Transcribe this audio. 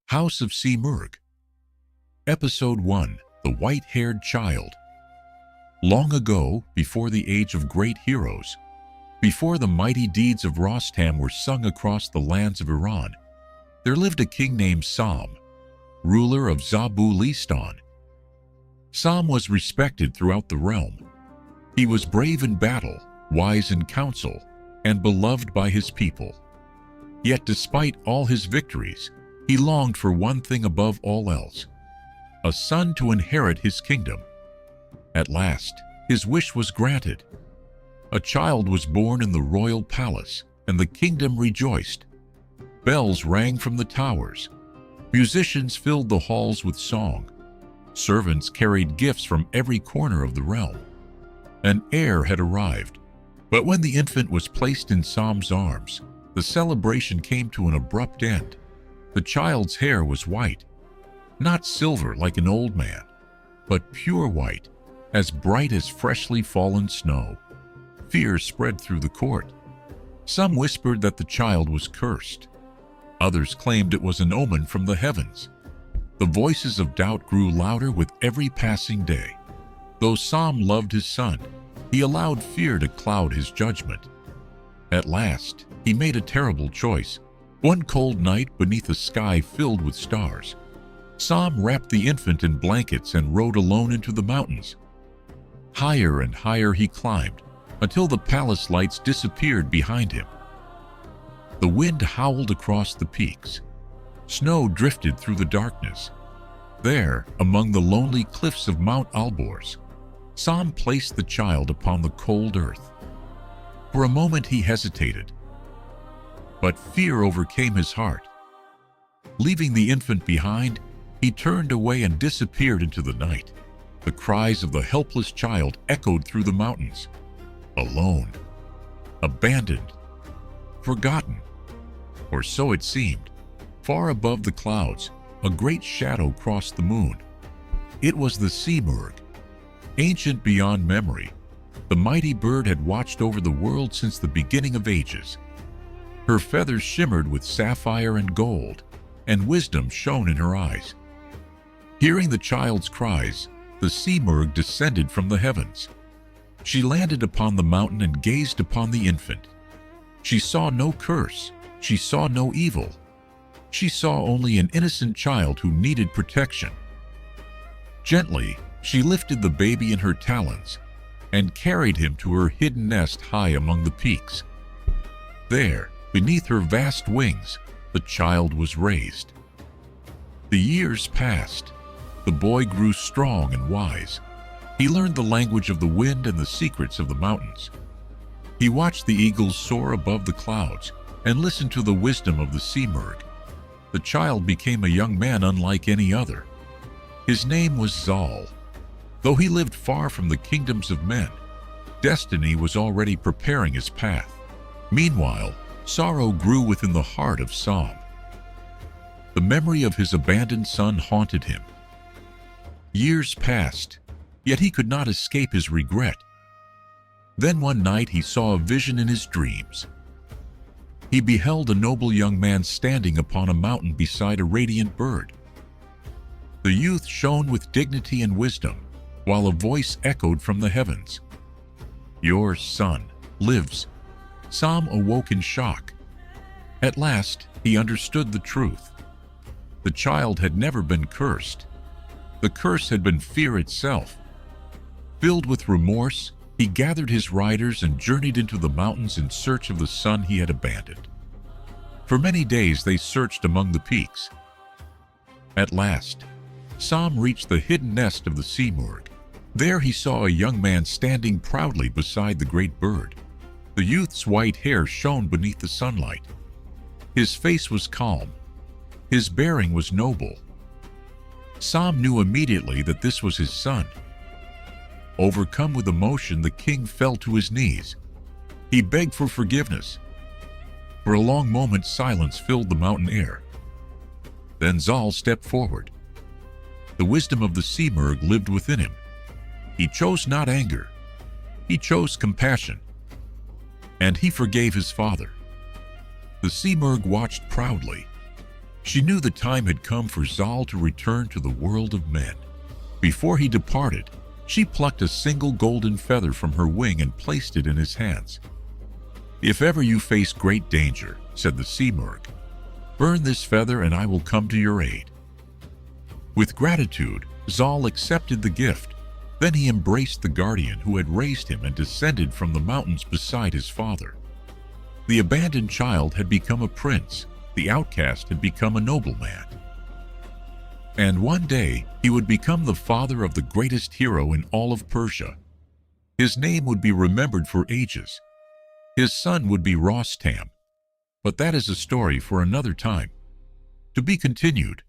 House of Simurgh. Episode 1. The White-Haired Child. Long ago, before the age of great heroes, before the mighty deeds of Rostam were sung across the lands of Iran, there lived a king named Sam, ruler of Zabulistan. Sam was respected throughout the realm. He was brave in battle, wise in counsel, and beloved by his people. Yet despite all his victories, he longed for one thing above all else: a son to inherit his kingdom. At last, his wish was granted. A child was born in the royal palace, and the kingdom rejoiced. Bells rang from the towers. Musicians filled the halls with song. Servants carried gifts from every corner of the realm. An heir had arrived. But when the infant was placed in Sam's arms, the celebration came to an abrupt end. The child's hair was white, not silver like an old man, but pure white, as bright as freshly fallen snow. Fear spread through the court. Some whispered that the child was cursed. Others claimed it was an omen from the heavens. The voices of doubt grew louder with every passing day. Though Sam loved his son, he allowed fear to cloud his judgment. At last, he made a terrible choice. One cold night, beneath a sky filled with stars, Sam wrapped the infant in blankets and rode alone into the mountains. Higher and higher he climbed, until the palace lights disappeared behind him. The wind howled across the peaks. Snow drifted through the darkness. There, among the lonely cliffs of Mount Alborz, Sam placed the child upon the cold earth. For a moment he hesitated, but fear overcame his heart. Leaving the infant behind, he turned away and disappeared into the night. The cries of the helpless child echoed through the mountains. Alone, abandoned, forgotten, or so it seemed. Far above the clouds, a great shadow crossed the moon. It was the Simurgh. Ancient beyond memory, the mighty bird had watched over the world since the beginning of ages. Her feathers shimmered with sapphire and gold, and wisdom shone in her eyes. Hearing the child's cries, the Simurgh descended from the heavens. She landed upon the mountain and gazed upon the infant. She saw no curse. She saw no evil. She saw only an innocent child who needed protection. Gently, she lifted the baby in her talons and carried him to her hidden nest high among the peaks. There, beneath her vast wings, the child was raised. The years passed. The boy grew strong and wise. He learned the language of the wind and the secrets of the mountains. He watched the eagles soar above the clouds and listened to the wisdom of the Simurgh. The child became a young man unlike any other. His name was Zal. Though he lived far from the kingdoms of men, destiny was already preparing his path. Meanwhile, sorrow grew within the heart of Sam. The memory of his abandoned son haunted him. Years passed, yet he could not escape his regret. Then one night he saw a vision in his dreams. He beheld a noble young man standing upon a mountain beside a radiant bird. The youth shone with dignity and wisdom, while a voice echoed from the heavens. "Your son lives." Sam awoke in shock. At last, he understood the truth. The child had never been cursed. The curse had been fear itself. Filled with remorse, he gathered his riders and journeyed into the mountains in search of the son he had abandoned. For many days they searched among the peaks. At last, Sam reached the hidden nest of the Simurgh. There he saw a young man standing proudly beside the great bird. The youth's white hair shone beneath the sunlight. His face was calm. His bearing was noble. Sam knew immediately that this was his son. Overcome with emotion, the king fell to his knees. He begged for forgiveness. For a long moment, silence filled the mountain air. Then Zal stepped forward. The wisdom of the Simurgh lived within him. He chose not anger. He chose compassion. And he forgave his father. The Simurgh watched proudly. She knew the time had come for Zal to return to the world of men. Before he departed, she plucked a single golden feather from her wing and placed it in his hands. "If ever you face great danger," said the Simurgh, "burn this feather and I will come to your aid." With gratitude, Zal accepted the gift. Then he embraced the guardian who had raised him and descended from the mountains beside his father. The abandoned child had become a prince. The outcast had become a nobleman. And one day, he would become the father of the greatest hero in all of Persia. His name would be remembered for ages. His son would be Rostam. But that is a story for another time. To be continued.